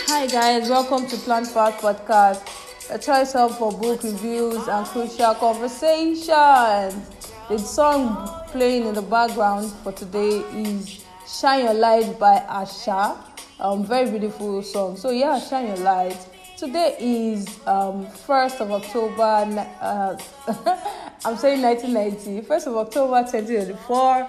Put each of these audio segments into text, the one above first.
Hi guys, welcome to PlannedPath podcast, a choice hub for book reviews and crucial conversations. The song playing in the background for today is Shine Your Light by Asha. Very beautiful song. So yeah, Shine Your Light. Today is 1st of October, I'm saying 1990, 1st of October 2024.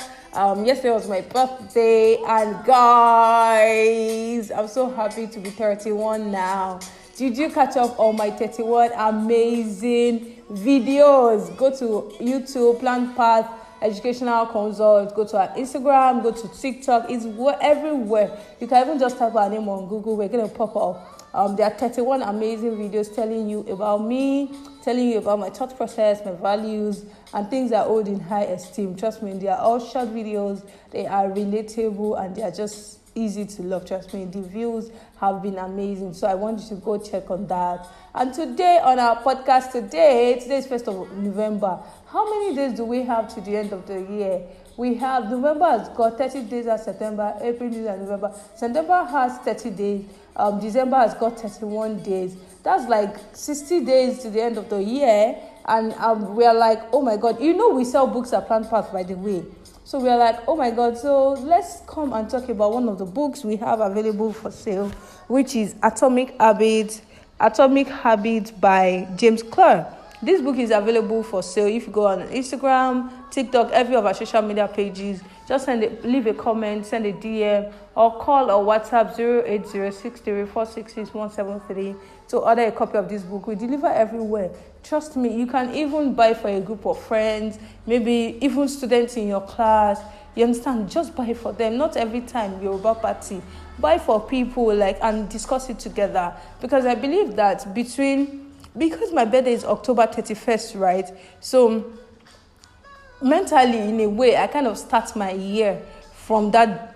Yesterday was my birthday, and guys, I'm so happy to be 31 now. Did you catch up on my 31 amazing videos? Go to YouTube, PlannedPath Educational Consult, go to our Instagram, go to TikTok, it's everywhere. You can even just type our name on Google, we're going to pop up. There are 31 amazing videos telling you about me, telling you about my thought process, my values, and things I hold in high esteem. Trust me, they are all short videos, they are relatable, and they are just easy to love. Trust me, the views have been amazing. So I want you to go check on that. And today on our podcast, today is 1st of November. How many days do we have to the end of the year? We have, November has got 30 days as September, April, May, and November. September has 30 days. December has got 31 days. That's like 60 days to the end of the year. And we are like, oh my God. You know we sell books at PlannedPath, by the way. So we are like, oh my God. So let's come and talk about one of the books we have available for sale, which is Atomic Habits by James Clear. This book is available for sale. If you go on Instagram, TikTok, every of our social media pages, just leave a comment, send a DM, or call or WhatsApp 08063466173 to order a copy of this book. We deliver everywhere. Trust me, you can even buy for a group of friends, maybe even students in your class. You understand? Just buy for them. Not every time you're about party. Buy for people and discuss it together. Because I believe that because my birthday is October 31st, right? So mentally, in a way, I kind of start my year from that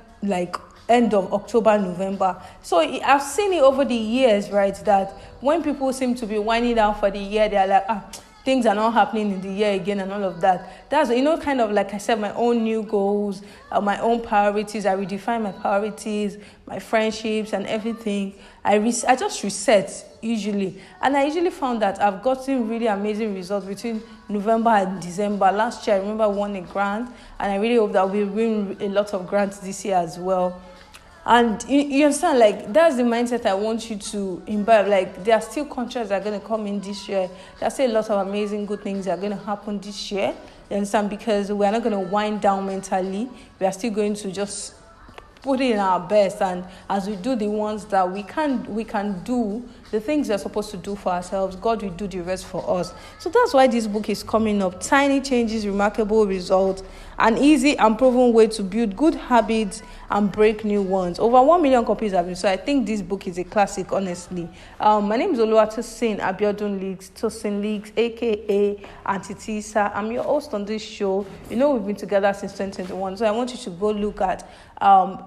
end of October, November. So I've seen it over the years, right, that when people seem to be winding down for the year, they're like, things are not happening in the year again and all of that. That's, kind of like I said, my own new goals, my own priorities. I redefine my priorities, my friendships and everything. I just reset usually. And I usually found that I've gotten really amazing results between November and December. Last year, I remember I won a grant, and I really hope that we'll win a lot of grants this year as well. And you understand, that's the mindset I want you to imbibe. There are still contracts that are going to come in this year. There are still a lot of amazing good things that are going to happen this year. You understand? Because we are not going to wind down mentally. We are still going to just put in our best, and as we do the ones that we can do, the things we're supposed to do for ourselves, God will do the rest for us. So that's why this book is coming up. Tiny changes, remarkable results, an easy and proven way to build good habits and break new ones. Over 1 million copies have been sold. I think this book is a classic, honestly. My name is Oluwatosin, Abiodun-Lisk, Tosin, aka Auntie Tisa. I'm your host on this show. We've been together since 2021, so I want you to go look at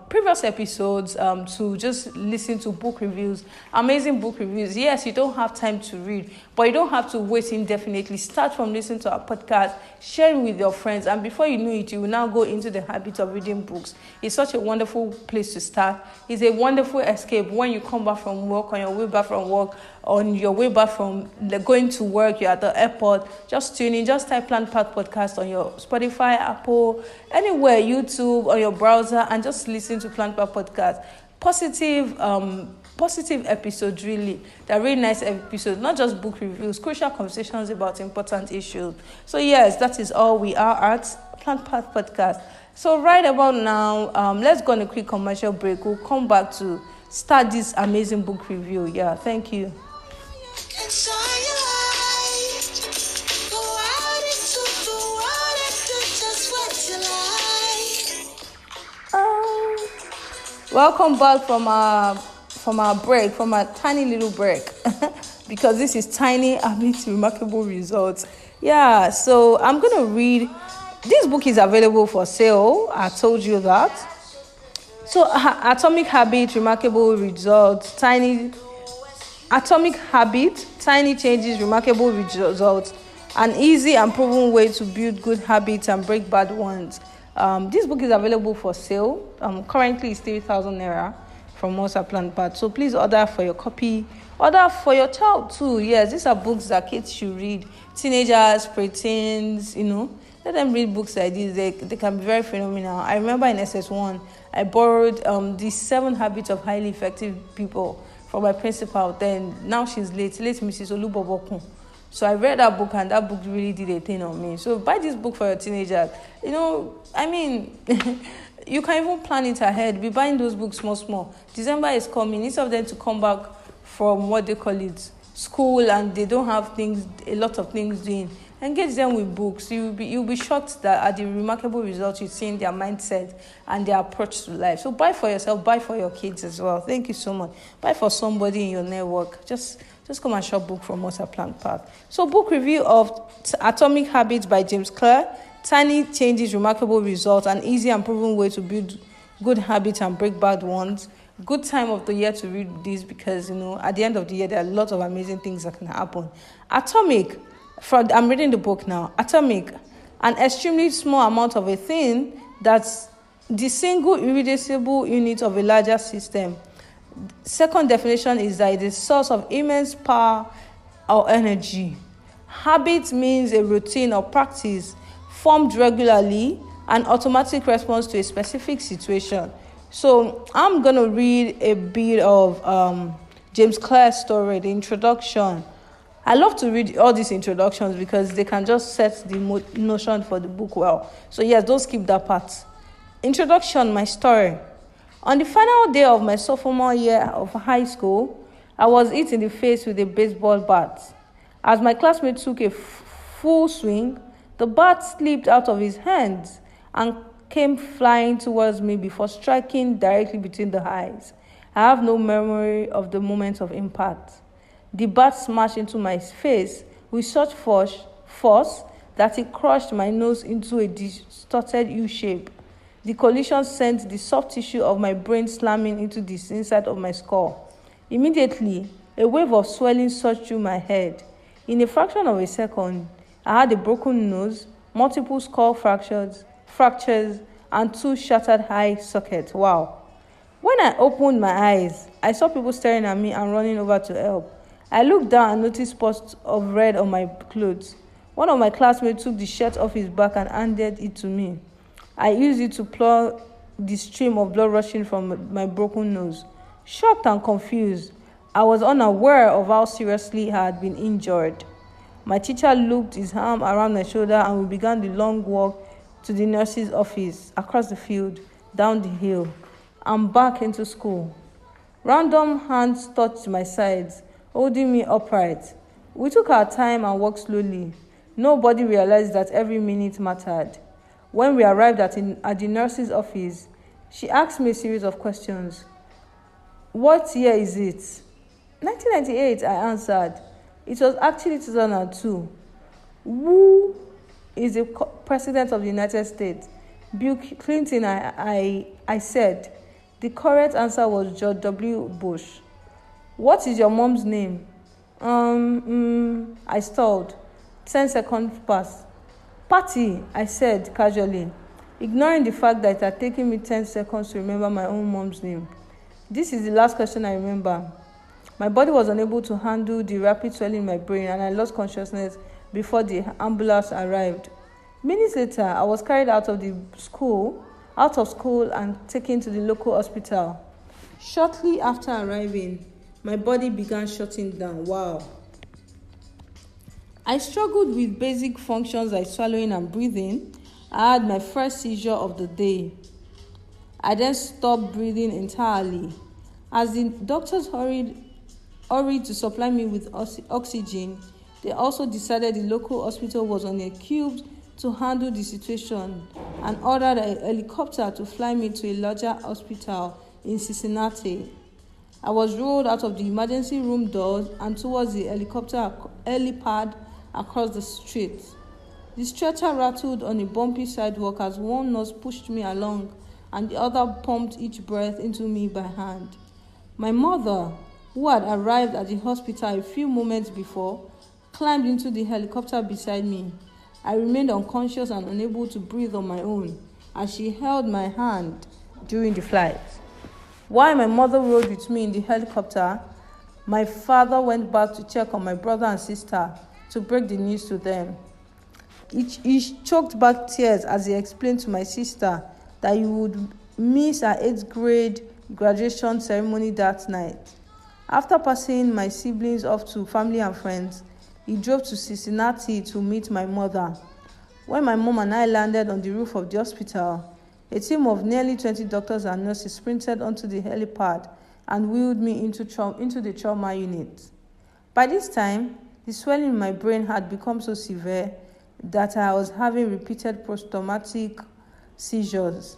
previous episodes to just listen to book reviews, amazing book reviews. Yes, you don't have time to read, but you don't have to wait indefinitely. Start from listening to our podcast, share it with your friends, and before you know it, you will now go into the habit of reading books. It's such a wonderful place to start. It's a wonderful escape when you come back from work, on your way back from work, on your way back from going to work, you're at the airport, just tune in, just type PlannedPath podcast on your Spotify, Apple, anywhere, YouTube, on your browser, and just listen to PlannedPath podcast. Positive episodes, really. They're really nice episodes, not just book reviews, crucial conversations about important issues. So yes, that is all we are at PlannedPath podcast. So right about now, let's go on a quick commercial break. We'll come back to start this amazing book review. Yeah, thank you. Welcome back from our break, from our tiny little break, because this is Tiny Habits, Remarkable Results. Yeah, so I'm going to read. This book is available for sale. I told you that. So Atomic Habits, Remarkable Results, Atomic Habit, Tiny Changes, Remarkable Results, an easy and proven way to build good habits and break bad ones. This book is available for sale. Currently it's 3,000 naira from us at PlannedPath. So please order for your copy. Order for your child too. Yes, these are books that kids should read. Teenagers, preteens, let them read books like this. They can be very phenomenal. I remember in SS1, I borrowed the 7 Habits of Highly Effective People from my principal. Then now she's late Mrs. Oluwatosin. So I read that book, and that book really did a thing on me. So buy this book for your teenagers. You can even plan it ahead. Be buying those books small. December is coming. Instead of them to come back from what they call it, school, and they don't have a lot of things doing, engage them with books. You'll be shocked at the remarkable results you see in their mindset and their approach to life. So buy for yourself, buy for your kids as well. Thank you so much. Buy for somebody in your network. Just come and shop book from us at PlannedPath. So book review of Atomic Habits by James Clear. Tiny changes, remarkable results, an easy and proven way to build good habits and break bad ones. Good time of the year to read this because, at the end of the year, there are a lot of amazing things that can happen. Atomic, I'm reading the book now. Atomic, an extremely small amount of a thing that's the single irreducible unit of a larger system. Second definition is that it is a source of immense power or energy. Habit means a routine or practice formed regularly, an automatic response to a specific situation. So I'm going to read a bit of James Clear's story, the introduction. I love to read all these introductions because they can just set the notion for the book well. So yes, don't skip that part. Introduction, my story. On the final day of my sophomore year of high school, I was hit in the face with a baseball bat. As my classmate took a full swing, the bat slipped out of his hands and came flying towards me before striking directly between the eyes. I have no memory of the moment of impact. The bat smashed into my face with such force that it crushed my nose into a distorted U shape. The collision sent the soft tissue of my brain slamming into the inside of my skull. Immediately, a wave of swelling surged through my head. In a fraction of a second, I had a broken nose, multiple skull fractures, and 2 shattered eye sockets. Wow. When I opened my eyes, I saw people staring at me and running over to help. I looked down and noticed spots of red on my clothes. One of my classmates took the shirt off his back and handed it to me. I used it to plug the stream of blood rushing from my broken nose. Shocked and confused, I was unaware of how seriously I had been injured. My teacher looped his arm around my shoulder and we began the long walk to the nurse's office, across the field, down the hill, and back into school. Random hands touched my sides, holding me upright. We took our time and walked slowly. Nobody realized that every minute mattered. When we arrived at the nurse's office, she asked me a series of questions. What year is it? 1998, I answered. It was actually 2002. Who is the president of the United States? Bill Clinton, I said. The correct answer was George W. Bush. What is your mom's name? I stalled. 10 seconds passed. Patty, I said casually, ignoring the fact that it had taken me 10 seconds to remember my own mom's name. This is the last question I remember. My body was unable to handle the rapid swelling in my brain and I lost consciousness before the ambulance arrived. Minutes later, I was carried out of school and taken to the local hospital. Shortly after arriving, my body began shutting down. Wow. I struggled with basic functions like swallowing and breathing. I had my first seizure of the day. I then stopped breathing entirely. As the doctors hurried to supply me with oxygen, they also decided the local hospital was on a cube to handle the situation and ordered a helicopter to fly me to a larger hospital in Cincinnati. I was rolled out of the emergency room doors and towards the helipad across the street. The stretcher rattled on a bumpy sidewalk as one nurse pushed me along and the other pumped each breath into me by hand. My mother, who had arrived at the hospital a few moments before, climbed into the helicopter beside me. I remained unconscious and unable to breathe on my own as she held my hand during the flight. While my mother rode with me in the helicopter, my father went back to check on my brother and sister to break the news to them. He choked back tears as he explained to my sister that he would miss our 8th grade graduation ceremony that night. After passing my siblings off to family and friends, he drove to Cincinnati to meet my mother. When my mom and I landed on the roof of the hospital, a team of nearly 20 doctors and nurses sprinted onto the helipad and wheeled me into the trauma unit. By this time, the swelling in my brain had become so severe that I was having repeated post-traumatic seizures.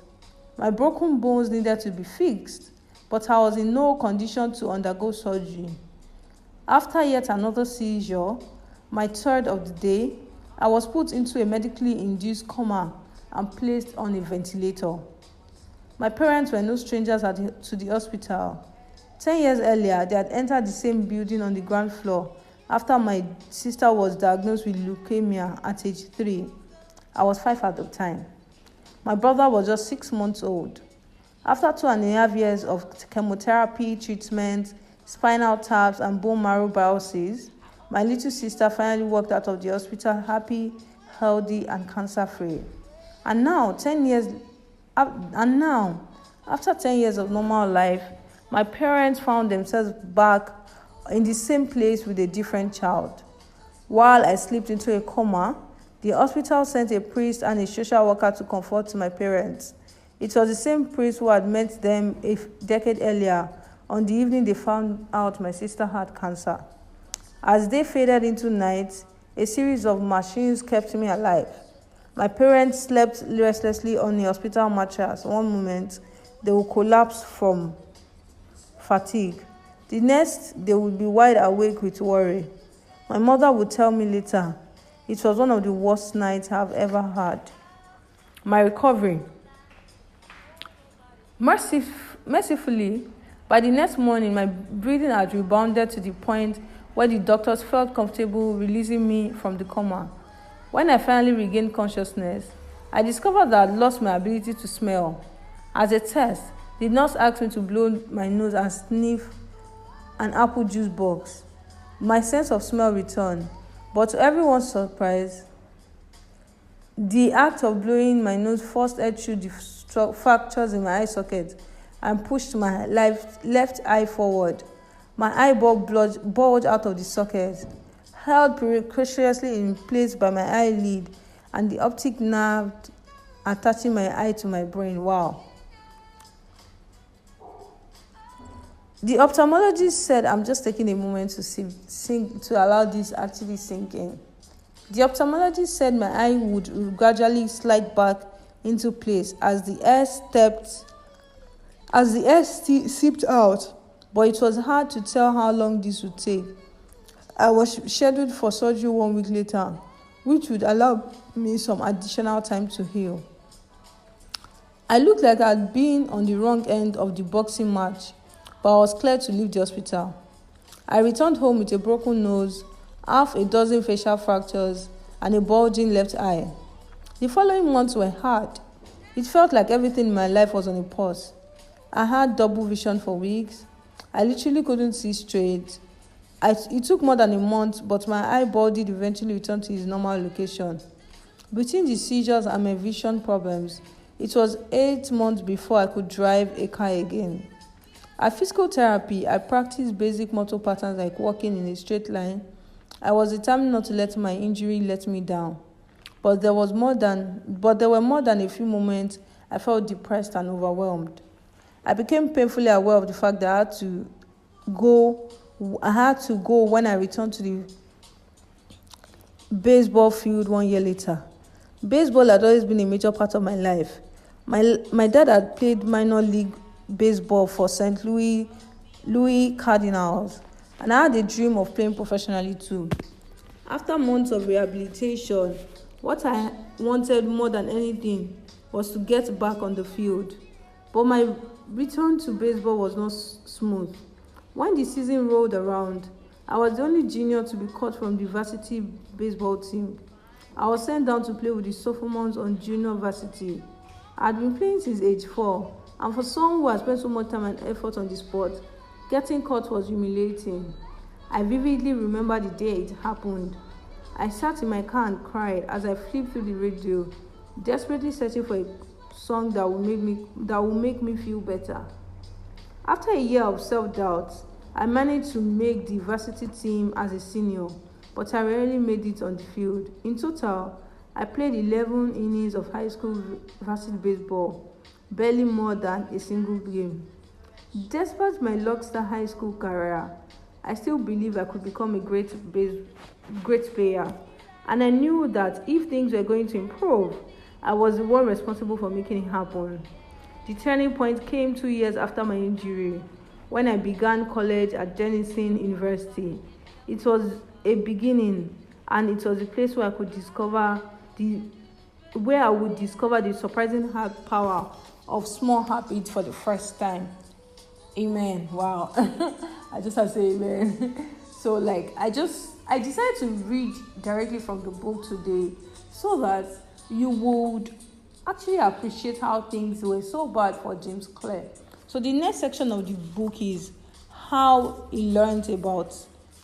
My broken bones needed to be fixed, but I was in no condition to undergo surgery. After yet another seizure, my 3rd of the day, I was put into a medically induced coma and placed on a ventilator. My parents were no strangers to the hospital. 10 years earlier, they had entered the same building on the ground floor after my sister was diagnosed with leukemia at age 3. I was 5 at the time. My brother was just 6 months old. After 2.5 years of chemotherapy treatment, spinal taps, and bone marrow biopsies, my little sister finally walked out of the hospital happy, healthy, and cancer-free. And now, after 10 years of normal life, my parents found themselves back in the same place with a different child. While I slipped into a coma, the hospital sent a priest and a social worker to comfort my parents. It was the same priest who had met them a decade earlier on the evening they found out my sister had cancer. As they faded into night, a series of machines kept me alive. My parents slept restlessly on the hospital mattress. One moment, they would collapse from fatigue. The next, they would be wide awake with worry. My mother would tell me later, it was one of the worst nights I've ever had. My recovery. Mercifully, by the next morning, my breathing had rebounded to the point where the doctors felt comfortable releasing me from the coma. When I finally regained consciousness, I discovered that I had lost my ability to smell. As a test, the nurse asked me to blow my nose and sniff an apple juice box. My sense of smell returned, but to everyone's surprise, the act of blowing my nose forced air through the fractures in my eye socket and pushed my left eye forward. My eyeball bulged out of the socket, held precariously in place by my eyelid and the optic nerve attaching my eye to my brain. Wow. The ophthalmologist said, I'm just taking a moment to allow this actually sink in. The ophthalmologist said my eye would gradually slide back into place as the air seeped out, but it was hard to tell how long this would take. I was scheduled for surgery 1 week later, which would allow me some additional time to heal. I looked like I had been on the wrong end of the boxing match, but I was cleared to leave the hospital. I returned home with a broken nose, half a dozen facial fractures, and a bulging left eye. The following months were hard. It felt like everything in my life was on a pause. I had double vision for weeks. I literally couldn't see straight. It took more than a month, but my eyeball did eventually return to its normal location. Between the seizures and my vision problems, it was 8 months before I could drive a car again. At physical therapy, I practiced basic motor patterns like walking in a straight line. I was determined not to let my injury let me down. But there were more than a few moments I felt depressed and overwhelmed. I became painfully aware of the fact that I had to go when I returned to the baseball field 1 year later. Baseball had always been a major part of my life. My dad had played minor league baseball for St. Louis Cardinals, and I had a dream of playing professionally too. After months of rehabilitation, what I wanted more than anything was to get back on the field. But my return to baseball was not smooth. When the season rolled around, I was the only junior to be cut from the varsity baseball team. I was sent down to play with the sophomores on junior varsity. I had been playing since age 4, And for someone who has spent so much time and effort on the sport, getting caught was humiliating. I vividly remember the day it happened. I sat in my car and cried as I flipped through the radio, desperately searching for a song that will make me feel better. After a year of self-doubt, I managed to make the varsity team as a senior, but I rarely made it on the field. In total, I played 11 innings of high school varsity baseball, barely more than a single game. Despite my Lockstar high school career, I still believe I could become a great player. And I knew that if things were going to improve, I was the one responsible for making it happen. The turning point came 2 years after my injury, when I began college at Denison University. It was a beginning, and it was a place where I would discover the surprising power of small habits for the first time. Amen. Wow. I just have to say amen. So I decided to read directly from the book today so that you would actually appreciate how things were so bad for James Clear. So the next section of the book is how he learned about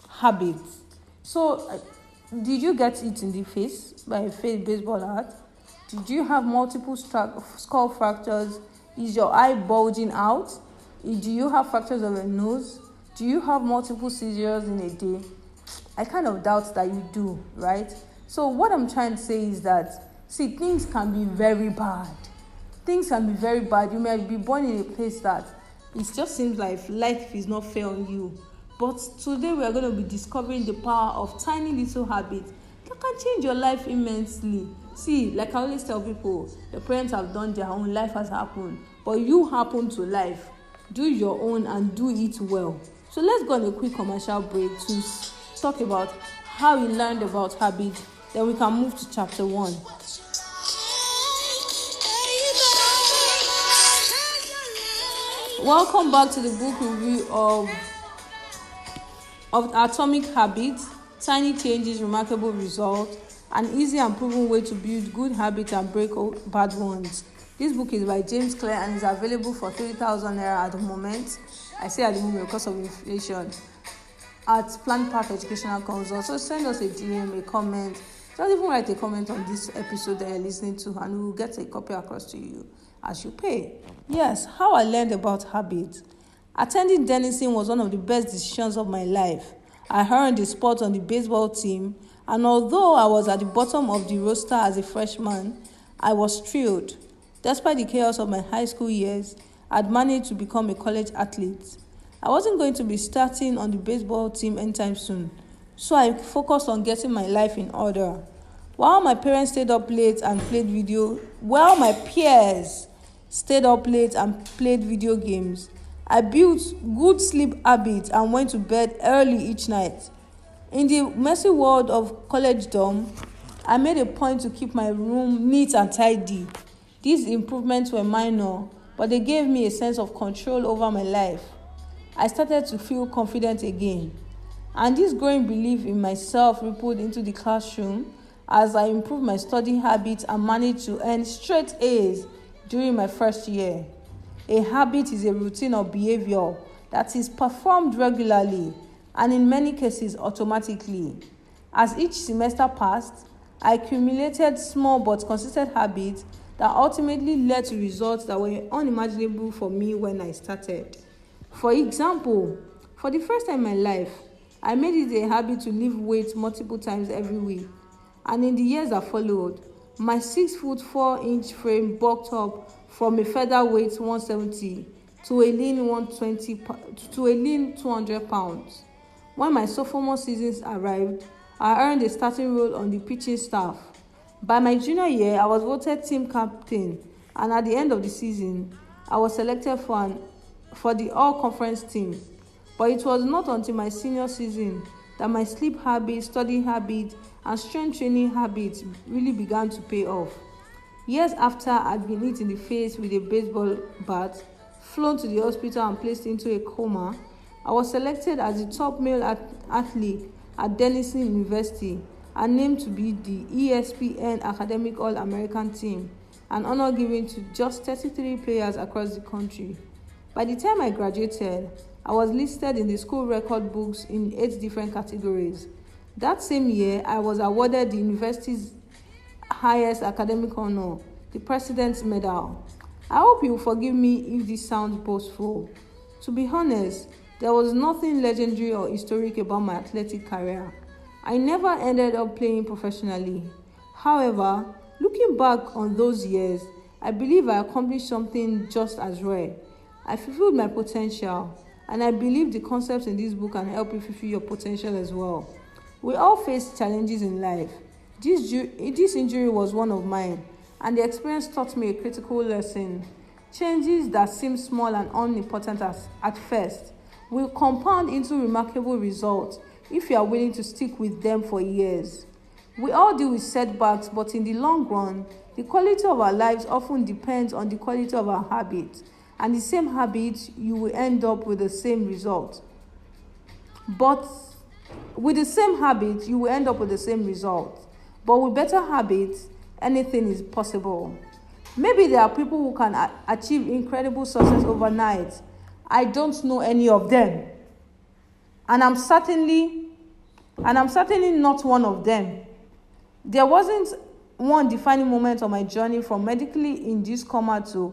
habits. So did you get it in the face by a fake baseball hat? Did you have multiple skull fractures? Is your eye bulging out? Do you have fractures of your nose? Do you have multiple seizures in a day? I kind of doubt that you do, right? So what I'm trying to say is that, things can be very bad. Things can be very bad. You may be born in a place that it just seems like life is not fair on you. But today we are going to be discovering the power of tiny little habits that can change your life immensely. Like I always tell people, the parents have done their own, life has happened. But you happen to life. Do your own and do it well. So let's go on a quick commercial break to talk about how he learned about habits. Then we can move to chapter 1. Welcome back to the book review of Atomic Habits, Tiny Changes, Remarkable Results, an easy and proven way to build good habits and break bad ones. This book is by James Clear and is available for 3,000 naira at the moment. I say at the moment because of inflation. At PlannedPath Educational Consult. So send us a DM, a comment. Just even write a comment on this episode that you're listening to, and we will get a copy across to you as you pay. Yes, how I learned about habits. Attending Denison was one of the best decisions of my life. I earned a spot on the baseball team, and although I was at the bottom of the roster as a freshman, I was thrilled. Despite the chaos of my high school years, I'd managed to become a college athlete. I wasn't going to be starting on the baseball team anytime soon, so I focused on getting my life in order. While my peers stayed up late and played video games, I built good sleep habits and went to bed early each night. In the messy world of college dorm, I made a point to keep my room neat and tidy. These improvements were minor, but they gave me a sense of control over my life. I started to feel confident again, and this growing belief in myself rippled into the classroom as I improved my study habits and managed to earn straight A's during my first year. A habit is a routine of behavior that is performed regularly and in many cases automatically. As each semester passed, I accumulated small but consistent habits that ultimately led to results that were unimaginable for me when I started. For example, for the first time in my life, I made it a habit to lift weights multiple times every week. And in the years that followed, my 6'4" frame bulked up from a featherweight 170 to a lean 200 pounds. When my sophomore season arrived, I earned a starting role on the pitching staff. By my junior year, I was voted team captain, and at the end of the season, I was selected for the all-conference team. But it was not until my senior season that my sleep habits, study habits, and strength training habits really began to pay off. Years after I'd been hit in the face with a baseball bat, flown to the hospital and placed into a coma, I was selected as the top male athlete at Denison University and named to be the ESPN Academic All-American team. an honor given to just 33 players across the country. By the time I graduated, I was listed in the school record books in 8 different categories. That same year, I was awarded the university's highest academic honor, the President's Medal. I hope you will forgive me if this sounds boastful. To be honest, there was nothing legendary or historic about my athletic career. I never ended up playing professionally. However, looking back on those years, I believe I accomplished something just as rare. I fulfilled my potential, and I believe the concepts in this book can help you fulfill your potential as well. We all face challenges in life. This injury was one of mine, and the experience taught me a critical lesson. Changes that seem small and unimportant at first will compound into remarkable results if you are willing to stick with them for years. We all deal with setbacks, but in the long run, the quality of our lives often depends on the quality of our habits, and the same habits, you will end up with the same result. But with the same habits, you will end up with the same result. But with better habits, anything is possible. Maybe there are people who can achieve incredible success overnight. I don't know any of them. And I'm certainly not one of them. There wasn't one defining moment of my journey from medically induced coma to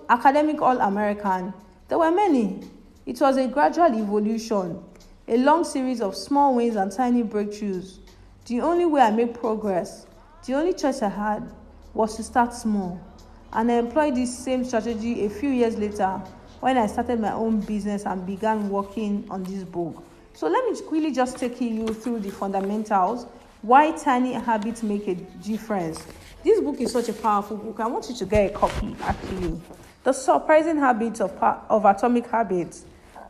academic All-American. There were many. It was a gradual evolution, a long series of small wins and tiny breakthroughs. The only way I made progress, the only choice I had, was to start small. And I employed this same strategy a few years later when I started my own business and began working on this book. So let me quickly just take you through the fundamentals, why tiny habits make a difference. This book is such a powerful book. I want you to get a copy, actually. The Surprising Habits of Atomic Habits.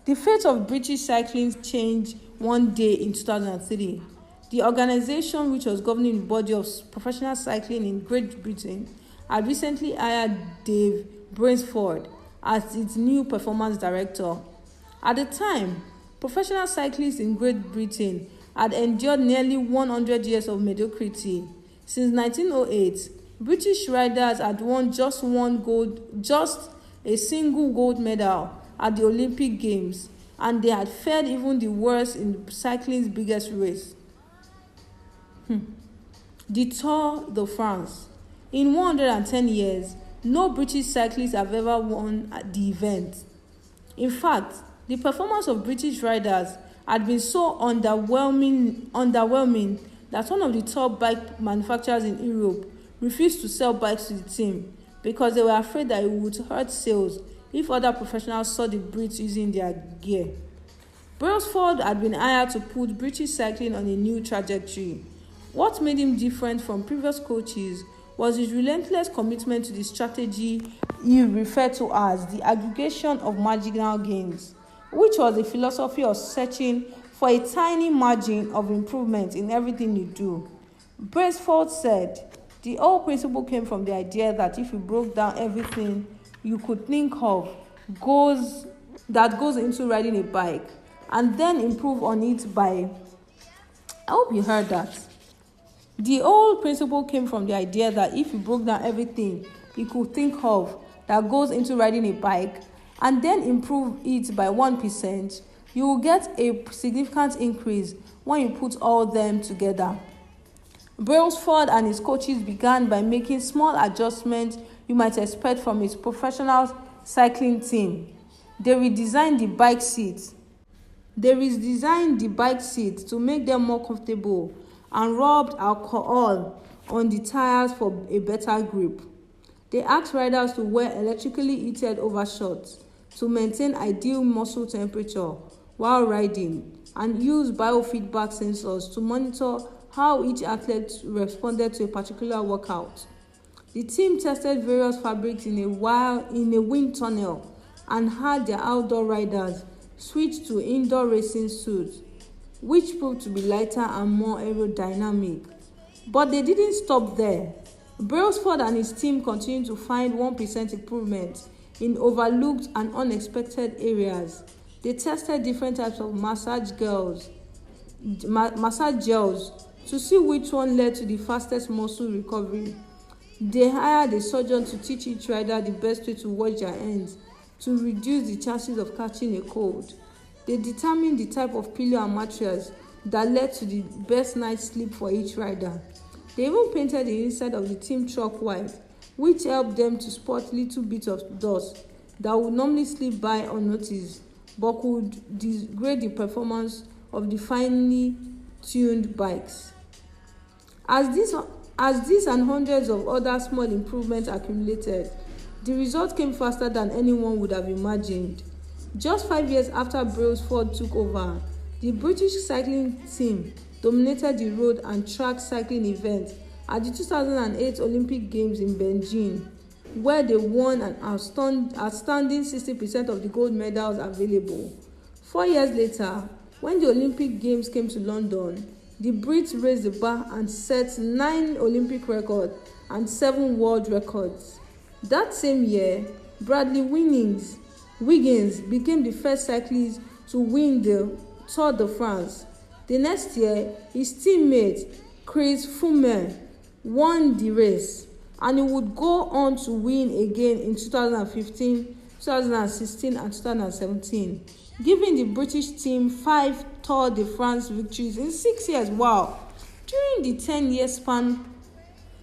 The fate of British cycling changed one day in 2003. The organization, which was governing the body of professional cycling in Great Britain, had recently hired Dave Brailsford as its new performance director. At the time, professional cyclists in Great Britain had endured nearly 100 years of mediocrity. Since 1908, British riders had won just a single gold medal at the Olympic Games, and they had fared even the worst in cycling's biggest race, the Tour de France. In 110 years, no British cyclists have ever won at the event. In fact, the performance of British riders had been so underwhelming that one of the top bike manufacturers in Europe refused to sell bikes to the team because they were afraid that it would hurt sales if other professionals saw the Brits using their gear. Brailsford had been hired to put British cycling on a new trajectory. What made him different from previous coaches was his relentless commitment to the strategy he referred to as the aggregation of marginal gains, which was a philosophy of searching for a tiny margin of improvement in everything you do. Brailsford said, the whole principle came from the idea that if you broke down everything you could think of goes into riding a bike and then improve on it by... I hope you heard that. The whole principle came from the idea that if you broke down everything you could think of that goes into riding a bike and then improve it by 1%, you will get a significant increase when you put all them together. Brailsford and his coaches began by making small adjustments you might expect from his professional cycling team. They redesigned the bike seats. To make them more comfortable and rubbed alcohol on the tires for a better grip. They asked riders to wear electrically heated overshorts to maintain ideal muscle temperature while riding and use biofeedback sensors to monitor how each athlete responded to a particular workout. The team tested various fabrics in a wind tunnel and had their outdoor riders switch to indoor racing suits, which proved to be lighter and more aerodynamic. But they didn't stop there. Brailsford and his team continued to find 1% improvement in overlooked and unexpected areas. They tested different types of massage gels to see which one led to the fastest muscle recovery. They hired a surgeon to teach each rider the best way to wash their hands to reduce the chances of catching a cold. They determined the type of pillow and mattress that led to the best night's sleep for each rider. They even painted the inside of the team truck white, which helped them to spot little bits of dust that would normally slip by unnoticed but could degrade the performance of the finely tuned bikes. As this and hundreds of other small improvements accumulated, the result came faster than anyone would have imagined. Just 5 years after Brailsford took over, the British cycling team dominated the road and track cycling events at the 2008 Olympic Games in Beijing, where they won an outstanding 60% of the gold medals available. 4 years later, when the Olympic Games came to London, the Brits raised the bar and set 9 Olympic records and 7 world records. That same year, Bradley Wiggins became the first cyclist to win the Tour de France. The next year, his teammate Chris Froome won the race, and he would go on to win again in 2015, 2016 and 2017, giving the British team 5 Tour de France victories in 6 years. Wow! During the 10-year span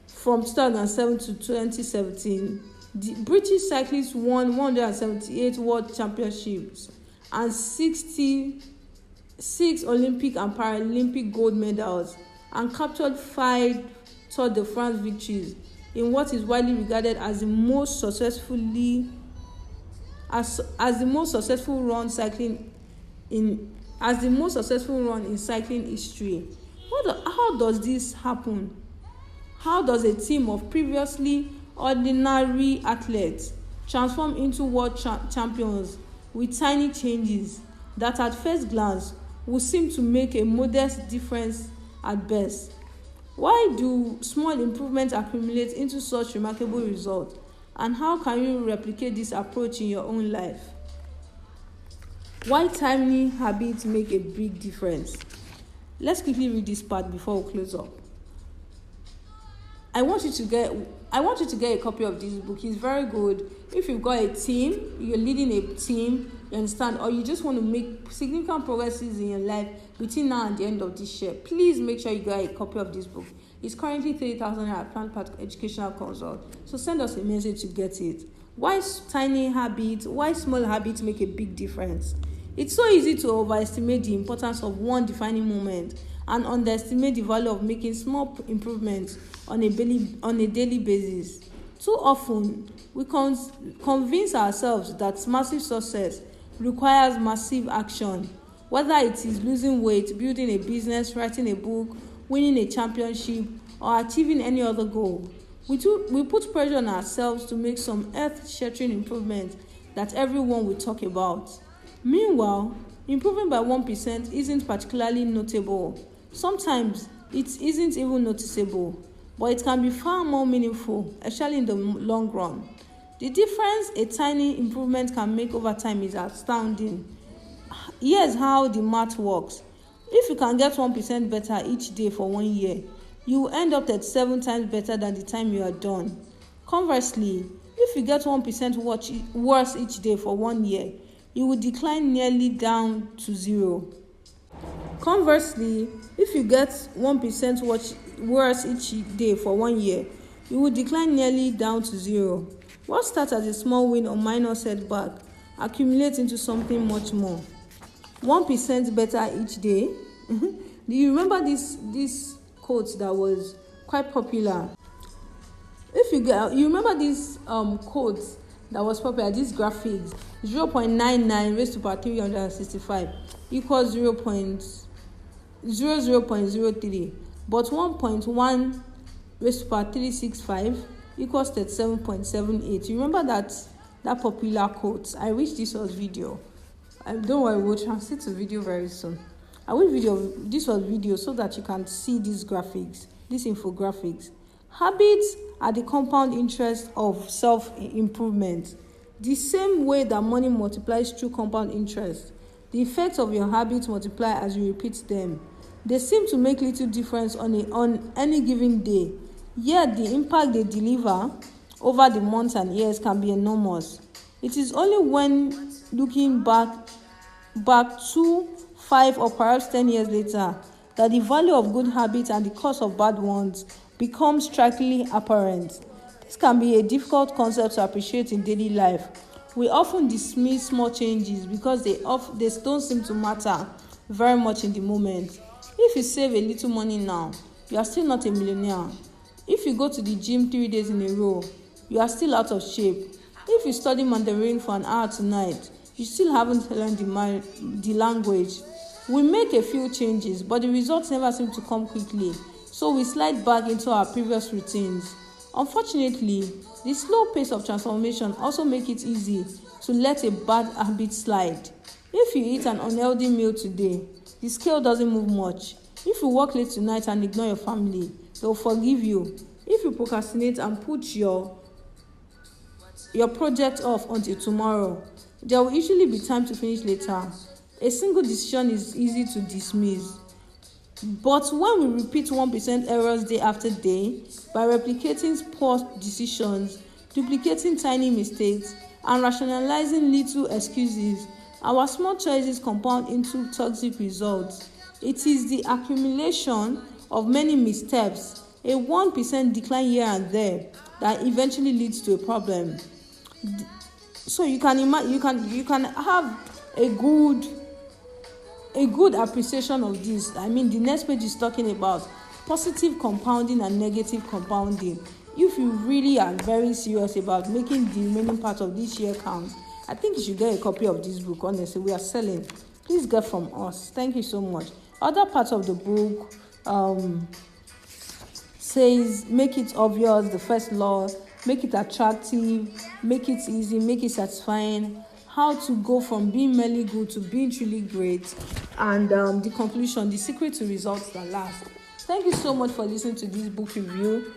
from 2007 to 2017, the British cyclists won 178 World Championships and 66 Olympic and Paralympic gold medals, and captured 5 Tour de France victories in what is widely regarded as the most successful run in cycling history. How does this happen? How does a team of previously ordinary athletes transform into world champions with tiny changes that at first glance would seem to make a modest difference at best? Why do small improvements accumulate into such remarkable results, and how can you replicate this approach in your own life? Why tiny habits make a big difference? Let's quickly read this part before we close up. I want you to get a copy of this book. It's very good. If you've got a team, you're leading a team, you understand, or you just want to make significant progresses in your life between now and the end of this year, please make sure you get a copy of this book. It's currently 3,000 at PlannedPath Educational Consult. So send us a message to get it. Why tiny habits? Why small habits make a big difference? It's so easy to overestimate the importance of one defining moment and underestimate the value of making small improvements on a daily basis. Too often, we convince ourselves that massive success requires massive action, whether it is losing weight, building a business, writing a book, winning a championship, or achieving any other goal. We put pressure on ourselves to make some earth-shattering improvements that everyone will talk about. Meanwhile, improving by 1% isn't particularly notable. Sometimes it isn't even noticeable, but it can be far more meaningful, especially in the long run. The difference a tiny improvement can make over time is astounding. Here's how the math works. If you can get 1% better each day for 1 year, you will end up at 7 times better than the time you are done. Conversely, if you get 1% worse each day for 1 year, you will decline nearly down to 0. Conversely, if you get 1% worse each day for 1 year, you will decline nearly down to 0. What starts as a small win or minor setback accumulates into something much more. 1% better each day. Do you remember this quote that was quite popular? You remember this quote that was popular, this graphics, 0.99 raised to power 365 equals 0.03, but 1.1 raised to power 365 equals 37.78. You remember that popular quote? I wish this was video. Don't worry, we'll translate to video very soon. I wish this was video so that you can see these graphics, these infographics. Habits are the compound interest of self-improvement. The same way that money multiplies through compound interest, the effects of your habits multiply as you repeat them. They seem to make little difference on any given day, Yet the impact they deliver over the months and years can be enormous. It is only when looking back 2, 5 or perhaps 10 years later that the value of good habits and the cost of bad ones becomes strikingly apparent. This can be a difficult concept to appreciate in daily life. We often dismiss small changes because they don't seem to matter very much in the moment. If you save a little money now, you are still not a millionaire. If you go to the gym 3 days in a row, you are still out of shape. If you study Mandarin for an hour tonight, you still haven't learned the language. We make a few changes, but the results never seem to come quickly, so we slide back into our previous routines. Unfortunately, the slow pace of transformation also makes it easy to let a bad habit slide. If you eat an unhealthy meal today, the scale doesn't move much. If you work late tonight and ignore your family, they'll forgive you. If you procrastinate and put your project off until tomorrow, there will usually be time to finish later. A single decision is easy to dismiss. But when we repeat 1% errors day after day, by replicating poor decisions, duplicating tiny mistakes, and rationalizing little excuses, our small choices compound into toxic results. It is the accumulation of many missteps, a 1% decline here and there, that eventually leads to a problem. So you can have a good appreciation of this. The next page is talking about positive compounding and negative compounding. If you really are very serious about making the remaining part of this year count, I think you should get a copy of this book. Honestly, we are selling. Please get from us. Thank you so much. Other parts of the book says make it obvious, the first law, make it attractive, make it easy, make it satisfying, how to go from being merely good to being truly great, and the conclusion, the secret to results that last. Thank you so much for listening to this book review.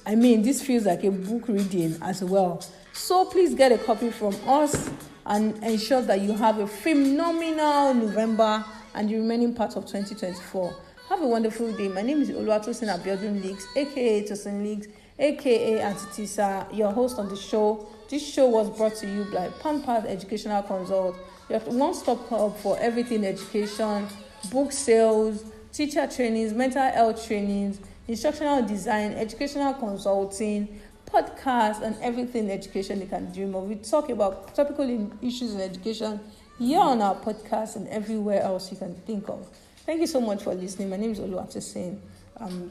This feels like a book reading as well. So please get a copy from us and ensure that you have a phenomenal November and the remaining part of 2024. Have a wonderful day. My name is Oluwatosin Abiodun-Lisk, aka Tosin, aka Auntie Tisa, your host on the show. This show was brought to you by PlannedPath Educational Consult, your one-stop hub for everything education, book sales, teacher trainings, mental health trainings, instructional design, educational consulting, podcasts, and everything education you can dream of. We talk about topical issues in education here on our podcast and everywhere else you can think of. Thank you so much for listening. My name is Oluwatosin.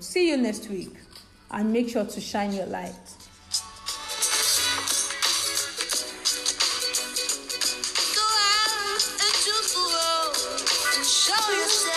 See you next week, and make sure to shine your light. Go out into the world and show yourself.